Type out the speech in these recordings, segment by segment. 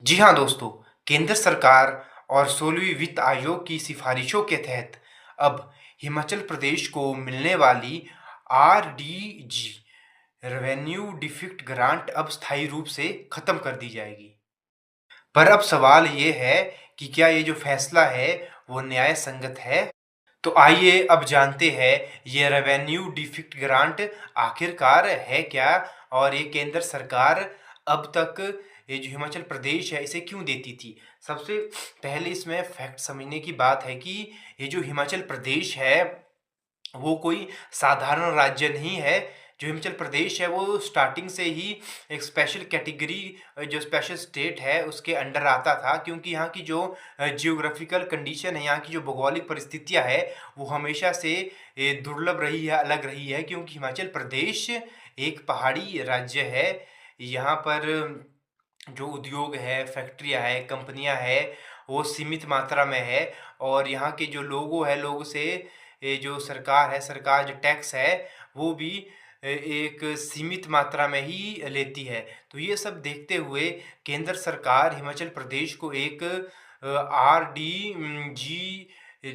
जी हाँ दोस्तों, केंद्र सरकार और 16वीं वित्त आयोग की सिफारिशों के तहत अब हिमाचल प्रदेश को मिलने वाली आरडीजी रेवेन्यू डिफिक्ट ग्रांट अब स्थायी रूप से खत्म कर दी जाएगी। पर अब सवाल ये है कि क्या ये जो फैसला है वो न्याय संगत है? तो आइए अब जानते हैं ये रेवेन्यू डिफिक्ट ग्रांट आखिरकार है क्या और ये केंद्र सरकार अब तक ये जो हिमाचल प्रदेश है इसे क्यों देती थी। सबसे पहले इसमें फैक्ट समझने की बात है कि ये जो हिमाचल प्रदेश है वो कोई साधारण राज्य नहीं है। जो हिमाचल प्रदेश है वो स्टार्टिंग से ही एक स्पेशल कैटेगरी जो स्पेशल स्टेट है उसके अंडर आता था, क्योंकि यहाँ की जो जियोग्राफिकल कंडीशन है, यहाँ की जो भौगोलिक परिस्थितियाँ है वो हमेशा से दुर्लभ रही है, अलग रही है, क्योंकि हिमाचल प्रदेश एक पहाड़ी राज्य है। यहाँ पर जो उद्योग है, फैक्ट्रियाँ हैं, कंपनियाँ हैं, वो सीमित मात्रा में है। और यहाँ के जो लोगों है, लोगों से ये जो सरकार है, सरकार जो टैक्स है वो भी एक सीमित मात्रा में ही लेती है। तो ये सब देखते हुए केंद्र सरकार हिमाचल प्रदेश को एक जी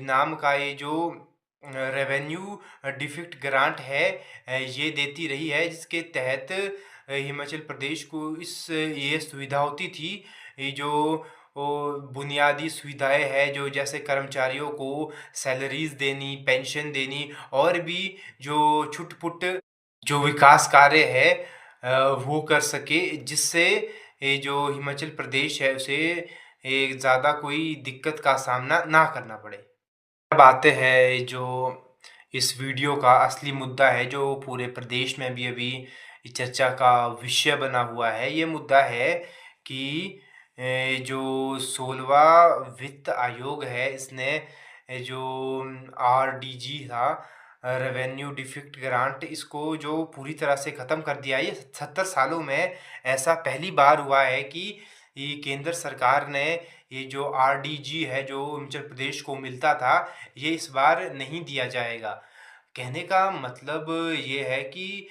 नाम का ये जो रेवेन्यू डिफिक्ट ग्रांट है ये देती रही है, जिसके तहत हिमाचल प्रदेश को इस ये सुविधा होती थी। ये जो वो बुनियादी सुविधाएँ हैं, जो जैसे कर्मचारियों को सैलरीज़ देनी, पेंशन देनी और भी जो छुट-पुट जो विकास कार्य है वो कर सके, जिससे ये जो हिमाचल प्रदेश है उसे ज़्यादा कोई दिक्कत का सामना ना करना पड़े। अब आते हैं जो इस वीडियो का असली मुद्दा है, जो पूरे प्रदेश में भी अभी चर्चा का विषय बना हुआ है। ये मुद्दा है कि जो 16वां वित्त आयोग है इसने जो आरडीजी था, रेवेन्यू डिफिक्ट ग्रांट, इसको जो पूरी तरह से ख़त्म कर दिया है। ये 70 सालों में ऐसा पहली बार हुआ है कि ये केंद्र सरकार ने ये जो आरडीजी है जो हिमाचल प्रदेश को मिलता था, ये इस बार नहीं दिया जाएगा। कहने का मतलब ये है कि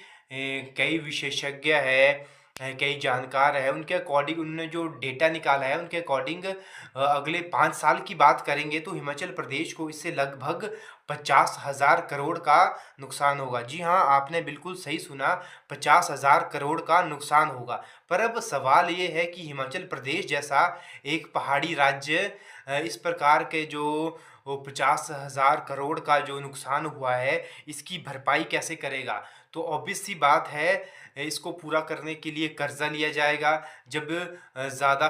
कई विशेषज्ञ हैं, कई जानकार हैं, उनके अकॉर्डिंग उन्होंने जो डेटा निकाला है उनके अकॉर्डिंग अगले 5 साल की बात करेंगे तो हिमाचल प्रदेश को इससे लगभग 50,000 करोड़ का नुकसान होगा। जी हाँ, आपने बिल्कुल सही सुना, 50,000 करोड़ का नुकसान होगा। पर अब सवाल ये है कि हिमाचल प्रदेश जैसा एक पहाड़ी राज्य इस प्रकार के जो वो 50,000 करोड़ का जो नुकसान हुआ है, इसकी भरपाई कैसे करेगा? तो ऑब्वियस सी बात है, इसको पूरा करने के लिए कर्ज़ा लिया जाएगा। जब ज़्यादा